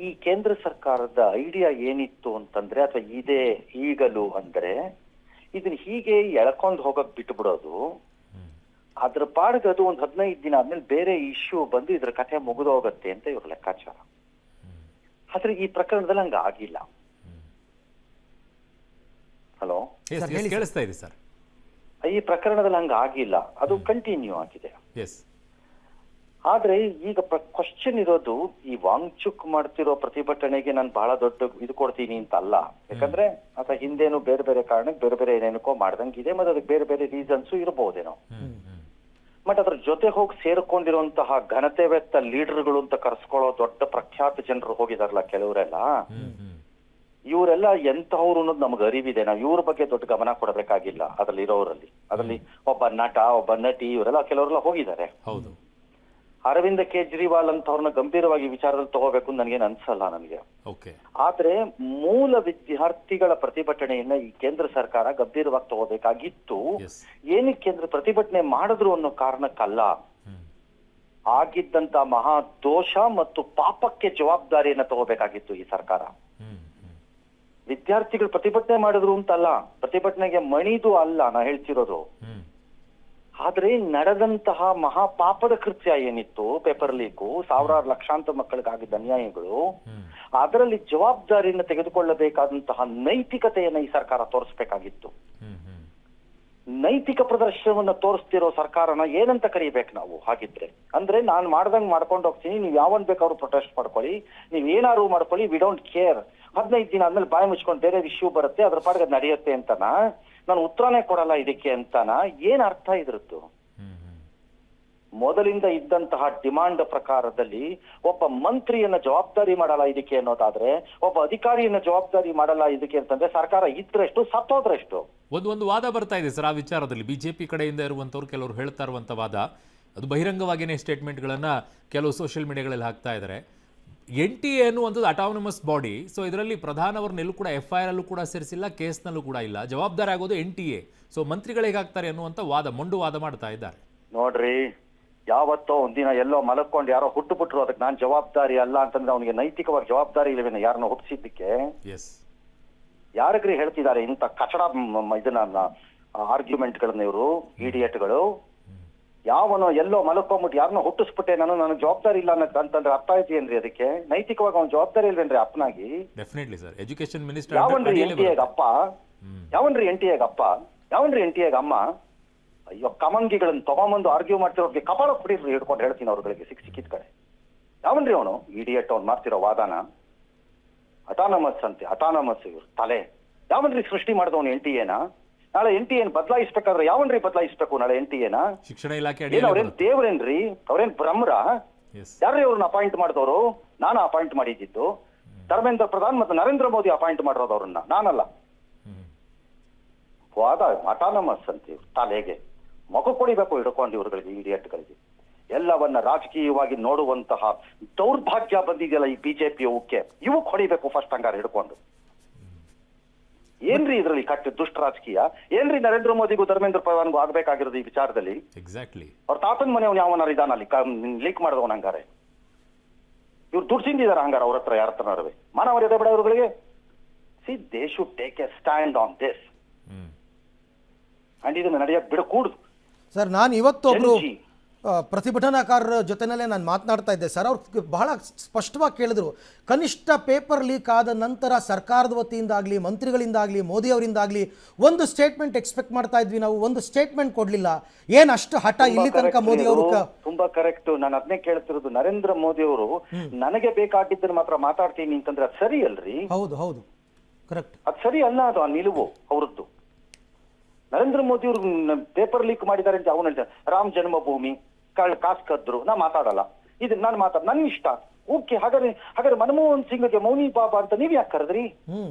ಈ ಕೇಂದ್ರ ಸರ್ಕಾರದ ಐಡಿಯಾ ಏನಿತ್ತು ಅಂತಂದ್ರೆ, ಅಥವಾ ಇದೆ ಈಗಲೂ ಅಂದ್ರೆ, ಇದನ್ನ ಹೀಗೆ ಎಳ್ಕೊಂಡು ಹೋಗಕ್ ಬಿಟ್ಬಿಡೋದು, ಅದ್ರ ಪಾಡಿಗೆ ಅದು ಒಂದು 15 ದಿನ ಆದ್ಮೇಲೆ ಬೇರೆ ಇಶ್ಯೂ ಬಂದು ಇದ್ರ ಕಥೆ ಮುಗಿದೋಗತ್ತೆ ಅಂತ ಇವ್ರ ಲೆಕ್ಕಾಚಾರ. ಆದ್ರೆ ಈ ಪ್ರಕರಣದಲ್ಲಿ ಹಂಗ ಆಗಿಲ್ಲ. ಹಲೋ, ಕೇಳಿಸ್ತಾ ಇದೆ ಸರ್. ಈ ಪ್ರಕರಣದಲ್ಲಿ ಹಂಗ ಆಗಿಲ್ಲ, ಅದು ಕಂಟಿನ್ಯೂ ಆಗಿದೆ. ಆದ್ರೆ ಈಗ ಕ್ವಶನ್ ಇರೋದು, ಈ ವಾಂಗ್ಚುಕ್ ಮಾಡ್ತಿರೋ ಪ್ರತಿಭಟನೆಗೆ ನಾನು ಬಹಳ ದೊಡ್ಡ ಇದು ಕೊಡ್ತೀನಿ ಅಂತ ಅಲ್ಲ. ಯಾಕಂದ್ರೆ ಅದ ಹಿಂದೇನು ಬೇರೆ ಬೇರೆ ಕಾರಣಕ್ಕೆ ಬೇರೆ ಬೇರೆ ಏನೇನಕ್ಕೋ ಮಾಡ್ದಂಗಿದೆ, ಮತ್ತೆ ಅದಕ್ಕೆ ಬೇರೆ ಬೇರೆ ರೀಸನ್ಸ್ ಇರಬಹುದೇನೋ. ಬಟ್ ಅದ್ರ ಜೊತೆ ಹೋಗಿ ಸೇರ್ಕೊಂಡಿರುವಂತಹ ಘನತೆವೆತ್ತ ಲೀಡರ್ಗಳು ಅಂತ ಕರ್ಸ್ಕೊಳ್ಳೋ ದೊಡ್ಡ ಪ್ರಖ್ಯಾತ ಜನರು ಹೋಗಿದಾರಲ್ಲ ಕೆಲವರೆಲ್ಲ, ಇವರೆಲ್ಲ ಎಂತವ್ರು ಅನ್ನೋದು ನಮ್ಗೆ ಅರಿವಿದೆ. ನಾವು ಇವ್ರ ಬಗ್ಗೆ ದೊಡ್ಡ ಗಮನ ಕೊಡಬೇಕಾಗಿಲ್ಲ. ಅದ್ರಲ್ಲಿ ಇರೋರಲ್ಲಿ, ಅದರಲ್ಲಿ ಒಬ್ಬ ನಟ, ಒಬ್ಬ ನಟಿ, ಇವರೆಲ್ಲ ಕೆಲವರೆಲ್ಲ ಹೋಗಿದ್ದಾರೆ. ಅರವಿಂದ ಕೇಜ್ರಿವಾಲ್ ಅಂತವ್ರನ್ನ ಗಂಭೀರವಾಗಿ ವಿಚಾರದಲ್ಲಿ ತಗೋಬೇಕು ನನಗೇನು ಅನ್ಸಲ್ಲ ನನಗೆ. ಆದ್ರೆ ಮೂಲ ವಿದ್ಯಾರ್ಥಿಗಳ ಪ್ರತಿಭಟನೆಯನ್ನ ಈ ಕೇಂದ್ರ ಸರ್ಕಾರ ಗಂಭೀರವಾಗಿ ತಗೋಬೇಕಾಗಿತ್ತು. ಏನಕ್ಕೆ ಕೇಂದ್ರ ಪ್ರತಿಭಟನೆ ಮಾಡಿದ್ರು ಅನ್ನೋ ಕಾರಣಕ್ಕಲ್ಲ, ಆಗಿದ್ದಂತ ಮಹಾ ದೋಷ ಮತ್ತು ಪಾಪಕ್ಕೆ ಜವಾಬ್ದಾರಿಯನ್ನ ತಗೋಬೇಕಾಗಿತ್ತು ಈ ಸರ್ಕಾರ. ವಿದ್ಯಾರ್ಥಿಗಳು ಪ್ರತಿಭಟನೆ ಮಾಡಿದ್ರು ಅಂತಲ್ಲ, ಪ್ರತಿಭಟನೆಗೆ ಮಣಿದು ಅಲ್ಲ ನಾ ಹೇಳ್ತಿರೋದು. ಆದ್ರೆ ನಡೆದಂತಹ ಮಹಾಪಾಪದ ಕೃತ್ಯ ಏನಿತ್ತು, ಪೇಪರ್ ಲೀಕು, ಸಾವಿರಾರು ಲಕ್ಷಾಂತರ ಮಕ್ಕಳಿಗಾಗಿದ್ದ ಅನ್ಯಾಯಗಳು, ಅದರಲ್ಲಿ ಜವಾಬ್ದಾರಿಯನ್ನು ತೆಗೆದುಕೊಳ್ಳಬೇಕಾದಂತಹ ನೈತಿಕತೆಯನ್ನ ಈ ಸರ್ಕಾರ ತೋರಿಸ್ಬೇಕಾಗಿತ್ತು. ನೈತಿಕ ಪ್ರದರ್ಶನವನ್ನ ತೋರಿಸ್ತಿರೋ ಸರ್ಕಾರನ ಏನಂತ ಕರೀಬೇಕು ನಾವು? ಹಾಗಿದ್ರೆ ಅಂದ್ರೆ ನಾನ್ ಮಾಡ್ದಂಗ್ ಮಾಡ್ಕೊಂಡು ಹೋಗ್ತೀನಿ, ನೀವ್ ಯಾವನ್ ಬೇಕಾದ್ರೂ ಪ್ರೊಟೆಸ್ಟ್ ಮಾಡ್ಕೊಳ್ಳಿ, ನೀವ್ ಏನಾದ್ರು ಮಾಡ್ಕೊಳ್ಳಿ, ವಿ ಡೋಂಟ್ ಕೇರ್. 15 ದಿನ ಆದ್ಮೇಲೆ ಬಾಯಿ ಮುಚ್ಕೊಂಡು ಬೇರೆ ಇಶ್ಯೂ ಬರುತ್ತೆ, ಅದ್ರ ಪಾಡಿಗೆ ನಡೆಯುತ್ತೆ ಅಂತನಾ? ನಾನು ಉತ್ತರನೇ ಕೊಡಲ್ಲ ಇದಕ್ಕೆ ಅಂತಾನ? ಏನ್ ಅರ್ಥ ಇದ್ರದ್ದು? ಮೊದಲಿಂದ ಇದ್ದಂತಹ ಡಿಮಾಂಡ್ ಪ್ರಕಾರದಲ್ಲಿ ಒಬ್ಬ ಮಂತ್ರಿಯನ್ನ ಜವಾಬ್ದಾರಿ ಮಾಡಲ್ಲ ಇದಕ್ಕೆ ಅನ್ನೋದಾದ್ರೆ, ಒಬ್ಬ ಅಧಿಕಾರಿಯನ್ನ ಜವಾಬ್ದಾರಿ ಮಾಡಲ್ಲ ಇದಕ್ಕೆ ಅಂತಂದ್ರೆ ಸರ್ಕಾರ ಇದ್ರೆಷ್ಟು, ಸತ್ತೋದ್ರೆಷ್ಟು? ಒಂದು ವಾದ ಬರ್ತಾ ಇದೆ ಸರ್ ಆ ವಿಚಾರದಲ್ಲಿ. ಬಿಜೆಪಿ ಕಡೆಯಿಂದ ಇರುವಂತವ್ರು ಕೆಲವರು ಹೇಳ್ತಾ ಇರುವಂತ ವಾದ, ಅದು ಬಹಿರಂಗವಾಗಿಯೇ ಸ್ಟೇಟ್ಮೆಂಟ್ಗಳನ್ನ ಕೆಲವು ಸೋಷಿಯಲ್ ಮೀಡಿಯಾಗಳಲ್ಲಿ ಹಾಕ್ತಾ ಇದ್ದಾರೆ. NTA ಅನ್ನುವಂಥದ್ದು ಅಟಾನಮಸ್ ಬಾಡಿ, ಸೊ ಇದರಲ್ಲಿ ಪ್ರಧಾನವರನ್ನೆಲ್ಲೂ ಕೂಡ FIR ಅಲ್ಲೂ ಕೂಡ ಸೇರಿಸಿಲ್ಲ, ಕೇಸ್ನಲ್ಲೂ ಕೂಡ ಇಲ್ಲ. ಜವಾಬ್ದಾರಿ ಆಗೋದು NTA. ಸೊ ಮಂತ್ರಿಗಳಿಗೆ ಹಾಕ್ತಾರೆ ಅನ್ನುವಂಥ ಮೊಂಡು ವಾದ ಮಾಡ್ತಾ ಇದ್ದಾರೆ. ನೋಡ್ರಿ, ಯಾವತ್ತೋ ಒಂದಿನ ಎಲ್ಲೋ ಮಲಕೊಂಡು ಯಾರೋ ಹುಟ್ಟುಬಿಟ್ರು, ಅದಕ್ಕೆ ನಾನ್ ಜವಾಬ್ದಾರಿ ಅಲ್ಲ ಅಂತಂದ್ರೆ ಅವನಿಗೆ ನೈತಿಕವಾಗಿ ಜವಾಬ್ದಾರಿ ಇಲ್ಲವೇನ? ಯಾರನ್ನ ಹುಟ್ಟಿಸಿದ್ದಕ್ಕೆ ಯಾರಿಗ್ರಿ ಹೇಳ್ತಿದ್ದಾರೆ ಇಂಥ ಕಚಡ ಇದನ್ನ ಆರ್ಗ್ಯುಮೆಂಟ್ಗಳನ್ನ ಇವರು ಇಡಿಯಟ್ಗಳು? ಯಾವನೋ ಎಲ್ಲೋ ಮಲಕೊಂಬಿಟ್ಟು ಯಾರನ್ನೋ ಹುಟ್ಟಿಸ್ಬಿಟ್ಟೆ ನಾನು, ನನಗೆ ಜವಾಬ್ದಾರಿ ಇಲ್ಲ ಅಂತಂದ್ರೆ ಅರ್ಥ ಐತಿಯೇನ್ರಿ? ಅದಕ್ಕೆ ನೈತಿಕವಾಗಿ ಅವ್ನ ಜವಾಬ್ದಾರಿ ಇಲ್ವೇನ್ರಿ ಅಪ್ಪನಾಗಿ? Definitely sir. ಎಜುಕೇಶನ್ ಮಿನಿಸ್ಟರ್ ಯಾವನ್ರಿ NTA ಅಪ್ಪ? ಯಾವನ್ರಿ NTA ಅಪ್ಪ? ಯಾವನ್ರಿ NTA ಅಮ್ಮ? ಅಯ್ಯೋ, ಕಮಂಗಿಗಳನ್ನ ತಗೊಂಬಂದು ಆರ್ಗ್ಯೂ ಮಾಡ್ತಿರೋರ್ಗೆ ಕಪಾಳ ಕುಡಿದ್ರು ಹಿಡ್ಕೊಂಡು ಹೇಳ್ತೀನಿ ಅವ್ರಗಳಿಗೆ ಸಿಕ್ಕಿದ ಕಡೆ. ಯಾವನ್ರಿ ಅವನು ಇಡಿಯಟ್? ಅವ್ನು ಮಾಡ್ತಿರೋ ವಾದನ ಅಟಾನಮಸ್ ಅಂತೆ, ಅಟಾನಮಸ್ ಇವ್ರು ತಲೆ. ಯಾವನ್ರಿ ಸೃಷ್ಟಿ ಮಾಡಿದವನು NTA? ನಾಳೆ NTA ಬದಲಾಯಿಸ್ಬೇಕಾದ್ರೆ ಯಾವನ್ರಿ ಬದಲಾಯಿಸ್ಬೇಕು ನಾಳೆ NTA? ಶಿಕ್ಷಣ ಇಲಾಖೆ ಅವ್ರೇನ್ ದೇವ್ರೇನ್ರಿ? ಅವ್ರೇನ್ ಬ್ರಹ್ಮರ? ಯಾರ್ರೀ ಅವ್ರನ್ನ ಅಪಾಯಿಂಟ್ ಮಾಡಿದವರು? ನಾನು ಅಪಾಯಿಂಟ್ ಮಾಡಿದ್ದು. ಧರ್ಮೇಂದ್ರ ಪ್ರಧಾನ್ ಮತ್ತು ನರೇಂದ್ರ ಮೋದಿ ಅಪಾಯಿಂಟ್ ಮಾಡಿರೋದು ಅವ್ರನ್ನ, ನಾನಲ್ಲ. ವಾದ ಅಟಾನಮಸ್ ಅಂತೀವಿ ತಲೆಗೆ. ಮಗು ಕೊಡಿಬೇಕು ಹಿಡ್ಕೊಂಡು ಇವ್ರುಗಳಿಗೆ, ಇಡಿಯಟ್ಗಳಿಗೆ. ಎಲ್ಲವನ್ನ ರಾಜಕೀಯವಾಗಿ ನೋಡುವಂತಹ ದೌರ್ಭಾಗ್ಯ ಬಂದಿದೆಯಲ್ಲ ಈ ಬಿಜೆಪಿ ಇವಕ್ಕೆ ಹೊಡಿಬೇಕು ಫಸ್ಟ್ ಹಂಗಾರ ಹಿಡ್ಕೊಂಡು. ಏನ್ರಿ ಇದ್ರಲ್ಲಿ ದುಷ್ಟ ರಾಜಕೀಯ? ಏನ್ರಿ ನರೇಂದ್ರ ಮೋದಿಗೂ ಧರ್ಮೇಂದ್ರ ಪ್ರಧಾನ್ಗೂ ಆಗ್ಬೇಕಾಗಿರೋದು ಈ ವಿಚಾರದಲ್ಲಿ? ಎಕ್ಸಾಕ್ಟ್ಲಿ. ಅವ್ರ ತಾತನ ಮನೆಯವ್ನು ಯಾವನಾರ ಇದಾನಲ್ಲಿ ಲೀಕ್ ಮಾಡಿದವನ ಹಂಗಾರೆ? ಇವ್ರು ದುಡ್ಡು ತಿಂದಿದಾರ ಹಂಗಾರ ಅವ್ರ ಹತ್ರ? ಯಾರ ಹತ್ರನಾರವೆ ಮಾನವರ್ಯತೆ ಬೇಡ ಇವ್ರುಗಳಿಗೆ? See, they should take a stand on this and ಇದನ್ನ ನಡೆಯಕ್ ಬಿಡಕೂಡ್ದು. ಸರ್, ನಾನು ಇವತ್ತೊಬ್ರು ಪ್ರತಿಭಟನಾಕಾರರ ಜೊತೆನಲ್ಲೇ ನಾನು ಮಾತನಾಡ್ತಾ ಇದ್ದೆ ಸರ್. ಅವ್ರು ಬಹಳ ಸ್ಪಷ್ಟವಾಗಿ ಕೇಳಿದ್ರು, ಕನಿಷ್ಠ ಪೇಪರ್ ಲೀಕ್ ಆದ ನಂತರ ಸರ್ಕಾರದ ವತಿಯಿಂದಾಗಲಿ, ಮಂತ್ರಿಗಳಿಂದಾಗಲಿ, ಮೋದಿ ಅವರಿಂದಾಗಲಿ ಒಂದು ಸ್ಟೇಟ್ಮೆಂಟ್ ಎಕ್ಸ್ಪೆಕ್ಟ್ ಮಾಡ್ತಾ ಇದ್ವಿ ನಾವು, ಒಂದು ಸ್ಟೇಟ್ಮೆಂಟ್ ಕೊಡ್ಲಿಲ್ಲ. ಏನ್ ಅಷ್ಟು ಹಠ ಇಲ್ಲಿ ತನಕ ಮೋದಿ ಅವರು? ತುಂಬಾ ಕರೆಕ್ಟ್. ನಾನು ಅದನ್ನೇ ಕೇಳ್ತಿರೋದು. ನರೇಂದ್ರ ಮೋದಿ ಅವರು ನನಗೆ ಬೇಕಾಗಿದ್ದನ್ನು ಮಾತ್ರ ಮಾತಾಡ್ತೀನಿ ಅಂತಂದ್ರೆ ಅದು ಸರಿ ಅಲ್ರಿ? ಹೌದು ಹೌದು, ಕರೆಕ್ಟ್. ಅದು ಸರಿ ಅಲ್ಲ, ಅದು ಆ ನಿಲುವು ಅವ್ರದ್ದು. ನರೇಂದ್ರ ಮೋದಿ ಅವರು ಪೇಪರ್ ಲೀಕ್ ಮಾಡಿದ್ದಾರೆ ಅಂತ ಅವನು ಹೇಳ್ತಾರೆ. ರಾಮ ಜನ್ಮಭೂಮಿ ಕಾಸ್ ಕದ್ರು, ನಾ ಮಾತಾಡಲ್ಲ, ಇದು ನಾನು ನನ್ ಇಷ್ಟ. ಓಕೆ, ಹಾಗಾದ್ರೆ ಮನಮೋಹನ್ ಸಿಂಗ್ಗೆ ಮೌನಿ ಬಾಬಾ ಅಂತ ನೀವ್ ಯಾಕೆ ಕರೆದ್ರಿ?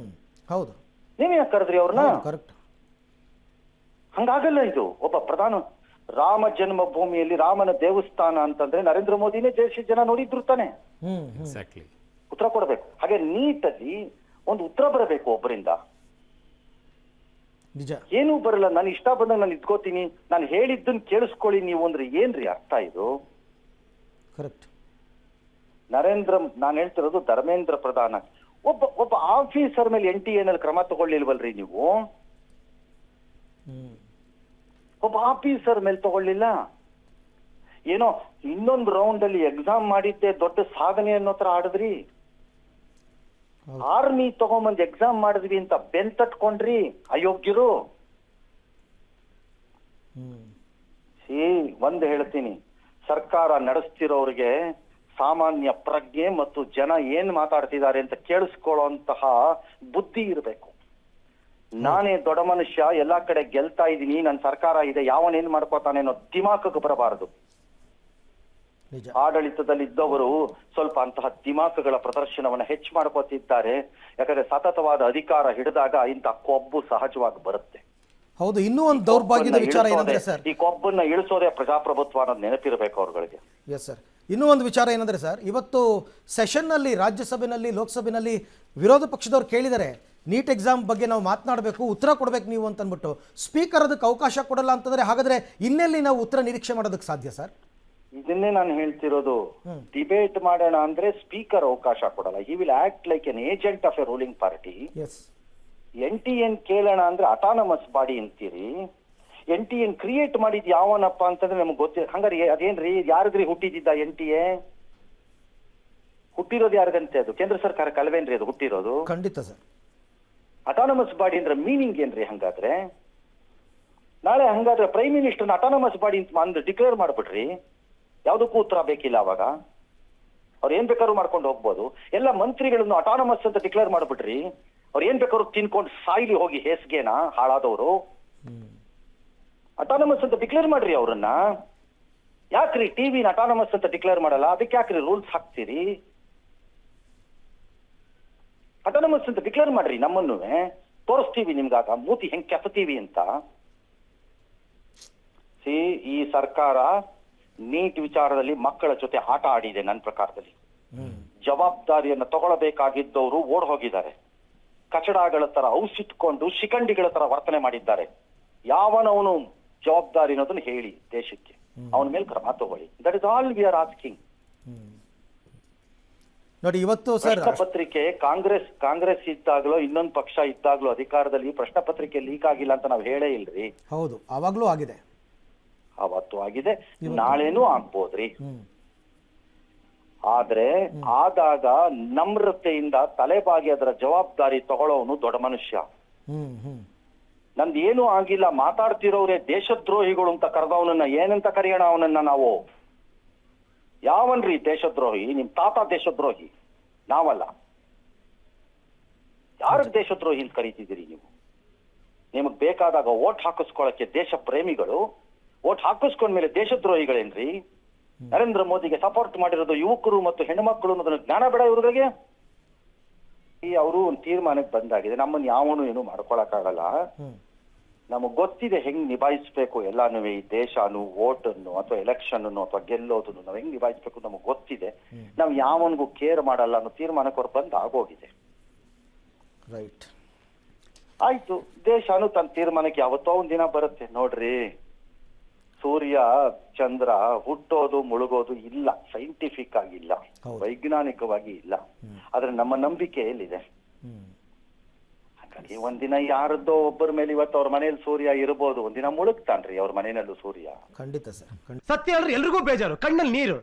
ಹೌದು, ನೀವ್ ಯಾಕೆ ಕರೆದ್ರಿ ಅವ್ರನ್ನ? ಕರೆಕ್ಟ್. ಹಂಗಾಗಲ್ಲ ಇದು. ಒಬ್ಬ ಪ್ರಧಾನ ರಾಮ ಜನ್ಮಭೂಮಿಯಲ್ಲಿ ರಾಮನ ದೇವಸ್ಥಾನ ಅಂತಂದ್ರೆ ನರೇಂದ್ರ ಮೋದಿನೇ ದೇಶ ಜನ ನೋಡಿದ್ರು ತಾನೆ. ಉತ್ತರ ಕೊಡಬೇಕು. ಹಾಗೆ ನೀಟಲ್ಲಿ ಒಂದು ಉತ್ತರ ಬರಬೇಕು ಒಬ್ಬರಿಂದ. ನಿಜ, ಏನೂ ಬರಲ್ಲ. ನಾನು ಇಷ್ಟ ಬಂದಾಗ ನಾನು ಇದ್ಕೋತೀನಿ, ನಾನು ಹೇಳಿದ್ದನ್ನ ಕೇಳಿಸ್ಕೊಳ್ಳಿ ನೀವು ಅಂದ್ರೆ ಏನ್ರಿ ಅರ್ಥ ಇದು? ಕರೆಕ್ಟ್. ನಾನು ಹೇಳ್ತಿರೋದು ಧರ್ಮೇಂದ್ರ ಪ್ರಧಾನ. ಒಬ್ಬ ಆಫೀಸರ್ ಮೇಲೆ NTA ನಲ್ಲಿ ಕ್ರಮ ತಗೊಳ್ಳಿಲ್ವಲ್ರಿ ನೀವು? ಒಬ್ಬ ಆಫೀಸರ್ ಮೇಲೆ ತಗೊಳ್ಳಿಲ್ಲ. ಏನೋ ಇನ್ನೊಂದು ರೌಂಡ್ ಅಲ್ಲಿ ಎಕ್ಸಾಮ್ ಮಾಡಿದ್ದೆ ದೊಡ್ಡ ಸಾಧನೆ ಅನ್ನೋ ತರ ಆಡಿದ್ರಿ. ಆರ್ಮಿ ತಗೊಂಬಂದ್ ಎಕ್ಸಾಮ್ ಮಾಡಿದ್ವಿ ಅಂತ ಬೆಂತಟ್ಕೊಂಡ್ರಿ ಅಯೋಗ್ಯರು. ಒಂದ್ ಹೇಳ್ತೀನಿ, ಸರ್ಕಾರ ನಡೆಸ್ತಿರೋರಿಗೆ ಸಾಮಾನ್ಯ ಪ್ರಜ್ಞೆ ಮತ್ತು ಜನ ಏನ್ ಮಾತಾಡ್ತಿದ್ದಾರೆ ಅಂತ ಕೇಳಿಸ್ಕೊಳ್ಳುವಂತಹ ಬುದ್ಧಿ ಇರಬೇಕು. ನಾನೇ ದೊಡ್ಡ ಮನುಷ್ಯ, ಎಲ್ಲಾ ಕಡೆ ಗೆಲ್ತಾ ಇದ್ದೀನಿ, ನನ್ನ ಸರ್ಕಾರ ಇದೆ, ಯಾವನೇನ್ ಮಾಡ್ಕೋತಾನೆ ಅನ್ನೋ ದಿಮಾಕಕ್ಕೆ ಬರಬಾರದು. ಆಡಳಿತದಲ್ಲಿ ಇದ್ದವರು ಸ್ವಲ್ಪ ಅಂತಹ ದಿಮಾಕಗಳ ಪ್ರದರ್ಶನವನ್ನ ಹೆಚ್ಚು ಮಾಡ್ಕೋತಿದ್ದಾರೆ. ಯಾಕಂದ್ರೆ ಸತತವಾದ ಅಧಿಕಾರ ಹಿಡಿದಾಗ ಇಂತಹ ಕೊಬ್ಬು ಸಹಜವಾಗಿ ಬರುತ್ತೆ. ಹೌದು. ಇನ್ನೂ ಒಂದು ದೌರ್ಭಾಗ್ಯದ ವಿಚಾರ ಏನಂದ್ರೆ ಸರ್, ಈ ಕೊಬ್ಬನ್ನ ಇಳಿಸೋದೇ ಪ್ರಜಾಪ್ರಭುತ್ವ ಅನ್ನೋದು ನೆನಪಿರಬೇಕು ಅವ್ರಗಳಿಗೆ. Yes sir. ಇನ್ನೂ ಒಂದು ವಿಚಾರ ಏನಂದ್ರೆ ಸರ್, ಇವತ್ತು ಸೆಷನ್ನಲ್ಲಿ, ರಾಜ್ಯಸಭೆಯಲ್ಲಿ, ಲೋಕಸಭೆಯಲ್ಲಿ ವಿರೋಧ ಪಕ್ಷದವ್ರು ಕೇಳಿದರೆ ನೀಟ್ ಎಕ್ಸಾಮ್ ಬಗ್ಗೆ ನಾವು ಮಾತನಾಡಬೇಕು, ಉತ್ತರ ಕೊಡ್ಬೇಕು ನೀವು ಅಂತ ಅಂದ್ಬಿಟ್ಟು ಸ್ಪೀಕರ್ ಅದಕ್ಕೆ ಅವಕಾಶ ಕೊಡಲ್ಲ ಅಂತಂದ್ರೆ ಹಾಗಾದ್ರೆ ಇನ್ನೆಲ್ಲಿ ನಾವು ಉತ್ತರ ನಿರೀಕ್ಷೆ ಮಾಡೋದಕ್ಕೆ ಸಾಧ್ಯ ಸರ್? ಇದನ್ನೇ ನಾನು ಹೇಳ್ತಿರೋದು. ಡಿಬೇಟ್ ಮಾಡೋಣ ಅಂದ್ರೆ ಸ್ಪೀಕರ್ ಅವಕಾಶ ಕೊಡಲ್ಲ. He will act like an agent of A ruling party. NTA ಕೇಳೋಣ ಅಂದ್ರೆ ಅಟಾನಮಸ್ ಬಾಡಿ ಅಂತೀರಿ. NTA ಕ್ರಿಯೇಟ್ ಮಾಡಿದ್ ಯಾವನಪ್ಪ ಅಂತಂದ್ರೆ ನಮ್ಗೆ ಗೊತ್ತಿಲ್ಲ. ಹಂಗಾರೆ ಅದೇನ್ರಿ, ಯಾರಿಗ್ರಿ ಹುಟ್ಟಿದ್ದ NTA? ಹುಟ್ಟಿರೋದು ಯಾರಿಗಂತೆ? ಅದು ಕೇಂದ್ರ ಸರ್ಕಾರಕ್ಕೆ ಅಲ್ವೇನ್ರಿ ಅದು ಹುಟ್ಟಿರೋದು? ಖಂಡಿತ ಸರ್. ಅಟಾನಮಸ್ ಬಾಡಿ ಅಂದ್ರೆ ಮೀನಿಂಗ್ ಏನ್ರಿ? ಹಂಗಾದ್ರೆ ನಾಳೆ ಹಂಗಾದ್ರೆ ಪ್ರೈಮ್ ಮಿನಿಸ್ಟರ್ನ ಅಟಾನಮಸ್ ಬಾಡಿ ಅಂತ ಡಿಕ್ಲೇರ್ ಮಾಡ್ಬಿಟ್ರಿ, ಯಾವ್ದಕ್ಕೂ ಉತ್ತರ ಬೇಕಿಲ್ಲ. ಅವಾಗ ಅವ್ರು ಏನ್ ಬೇಕಾದ್ರೂ ಮಾಡ್ಕೊಂಡು ಹೋಗ್ಬೋದು. ಎಲ್ಲ ಮಂತ್ರಿಗಳನ್ನು ಅಟಾನಮಸ್ ಅಂತ ಡಿಕ್ಲೇರ್ ಮಾಡ್ಬಿಟ್ರಿ, ಅವ್ರು ಏನ್ ಬೇಕಾದ್ರೂ ತಿನ್ಕೊಂಡು ಸಾಯ್ಲಿ ಹೋಗಿ ಹೇಸ್ಗೆನ ಹಾಳಾದವರು. ಅಟಾನಮಸ್ ಅಂತ ಡಿಕ್ಲೇರ್ ಮಾಡ್ರಿ ಅವ್ರನ್ನ. ಯಾಕ್ರಿ ಟಿವಿನ ಅಟಾನಮಸ್ ಅಂತ ಡಿಕ್ಲೇರ್ ಮಾಡಲ್ಲ? ಅದಕ್ಕೆ ಯಾಕ್ರಿ ರೂಲ್ಸ್ ಹಾಕ್ತೀರಿ? ಅಟಾನಮಸ್ ಅಂತ ಡಿಕ್ಲೇರ್ ಮಾಡ್ರಿ, ನಮ್ಮನ್ನು ತೋರಿಸ್ತೀವಿ ನಿಮ್ಗಾಗ ಮೂತಿ ಹೆಂಗ್ ಕೆಸತೀವಿ ಅಂತ. ಈ ಸರ್ಕಾರ ನೀಟ್ ವಿಚಾರದಲ್ಲಿ ಮಕ್ಕಳ ಜೊತೆ ಆಟ ಆಡಿದೆ. ನನ್ನ ಪ್ರಕಾರದಲ್ಲಿ ಜವಾಬ್ದಾರಿಯನ್ನು ತಗೊಳ್ಳಬೇಕಾಗಿದ್ದವರು ಓಡ್ ಹೋಗಿದ್ದಾರೆ. ಕಚಡಗಳ ತರ ಔಸಿಟ್ಕೊಂಡು ಶಿಖಂಡಿಗಳ ತರ ವರ್ತನೆ ಮಾಡಿದ್ದಾರೆ. ಯಾವನವನು ಜವಾಬ್ದಾರಿ ಅನ್ನೋದನ್ನ ಹೇಳಿ ದೇಶಕ್ಕೆ, ಅವನ ಮೇಲೆ ಕ್ರಮ ತಗೊಳ್ಳಿ. That is all we are asking. ನೋಡಿ, ಇವತ್ತು ಸರ್ ಪ್ರಶ್ನೆ ಪತ್ರಿಕೆ ಕಾಂಗ್ರೆಸ್ ಇದ್ದಾಗ್ಲೋ ಇನ್ನೊಂದು ಪಕ್ಷ ಇದ್ದಾಗ್ಲೋ ಅಧಿಕಾರದಲ್ಲಿ ಪ್ರಶ್ನೆ ಪತ್ರಿಕೆ ಲೀಕ್ ಆಗಿಲ್ಲ ಅಂತ ನಾವು ಹೇಳೇ ಇಲ್ರಿ. ಹೌದು, ಅವಾಗ್ಲೂ ಆಗಿದೆ, ಅವತ್ತು ಆಗಿದೆ, ನಾಳೆನೂ ಆಗ್ಬೋದ್ರಿ. ಆದ್ರೆ ಆದಾಗ ನಮ್ರತೆಯಿಂದ ತಲೆಬಾಗಿ ಅದರ ಜವಾಬ್ದಾರಿ ತಗೊಳ್ಳೋನು ದೊಡ್ಡ ಮನುಷ್ಯ. ನಂದು ಏನೂ ಆಗಿಲ್ಲ, ಮಾತಾಡ್ತಿರೋರೇ ದೇಶದ್ರೋಹಿಗಳು ಅಂತ ಕರೆದವನನ್ನ ಏನಂತ ಕರೆಯೋಣ? ಅವನನ್ನ ನಾವು ಯಾವನ್ರಿ ದೇಶದ್ರೋಹಿ? ನಿಮ್ ತಾತ ದೇಶದ್ರೋಹಿ, ನಾವಲ್ಲ. ಯಾರಿಗೆ ದೇಶದ್ರೋಹಿ ಅಂತ ಕರೀತಿದ್ದೀರಿ ನೀವು? ನಿಮಗ್ ಬೇಕಾದಾಗ ಓಟ್ ಹಾಕಿಸ್ಕೊಳಕ್ಕೆ ದೇಶ ಪ್ರೇಮಿಗಳು, ಓಟ್ ಹಾಕಿಸ್ಕೊಂಡ್ಮೇಲೆ ದೇಶದ್ರೋಹಿಗಳೇನ್ರಿ? ನರೇಂದ್ರ ಮೋದಿಗೆ ಸಪೋರ್ಟ್ ಮಾಡಿರೋದು ಯುವಕರು ಮತ್ತು ಹೆಣ್ಮಕ್ಳು ಅನ್ನೋದನ್ನ ಜ್ಞಾನ ಬೇಡ ಇವ್ರಿಗೆ? ಅವರು ಒಂದು ತೀರ್ಮಾನಕ್ಕೆ ಬಂದಾಗಿದೆ. ನಮ್ಮನ್ನ ಯಾವನು ಏನು ಮಾಡ್ಕೊಳಕ್ಕಾಗಲ್ಲ. ನಮಗ್ ಗೊತ್ತಿದೆ ಹೆಂಗ್ ನಿಭಾಯಿಸ್ಬೇಕು ಎಲ್ಲಾನು. ಈ ದೇಶನು, ವೋಟ್ ಅನ್ನು ಅಥವಾ ಎಲೆಕ್ಷನ್ ಅನ್ನು ಅಥವಾ ಗೆಲ್ಲೋದನ್ನು ನಾವ್ ಹೆಂಗ್ ನಿಭಾಯಿಸ್ಬೇಕು ನಮಗ್ ಗೊತ್ತಿದೆ. ನಾವ್ ಯಾವನ್ಗೂ ಕೇರ್ ಮಾಡಲ್ಲ ಅನ್ನೋ ತೀರ್ಮಾನಕ್ಕೆ ಅವ್ರು ಬಂದ್ ಆಗೋಗಿದೆ. ರೈಟ್, ಆಯ್ತು. ದೇಶನು ತನ್ನ ತೀರ್ಮಾನಕ್ಕೆ ಯಾವತ್ತೋ ಒಂದ್ ದಿನ ಬರುತ್ತೆ ನೋಡ್ರಿ. ಸೂರ್ಯ ಚಂದ್ರ ಹುಟ್ಟೋದು ಮುಳುಗೋದು ಇಲ್ಲ, ಸೈಂಟಿಫಿಕ್ ಆಗಿಲ್ಲ, ವೈಜ್ಞಾನಿಕವಾಗಿ ಇಲ್ಲ. ಆದ್ರೆ ನಮ್ಮ ನಂಬಿಕೆ ಎಲ್ಲಿದೆ? ಹಾಗಾಗಿ ಒಂದಿನ ಯಾರದ್ದೋ ಒಬ್ಬರ ಮೇಲೆ ಇವತ್ತು ಅವ್ರ ಮನೇಲಿ ಸೂರ್ಯ ಇರ್ಬೋದು, ಒಂದಿನ ಮುಳುಗ್ತಾನ್ರಿ ಅವ್ರ ಮನೆಯಲ್ಲೂ ಸೂರ್ಯ. ಖಂಡಿತ ಸರ್. ಸತ್ಯ ಹೇಳ್ರಿ, ಎಲ್ರಿಗೂ ಬೇಜಾರು, ಕಣ್ಣಲ್ಲಿ ನೀರು.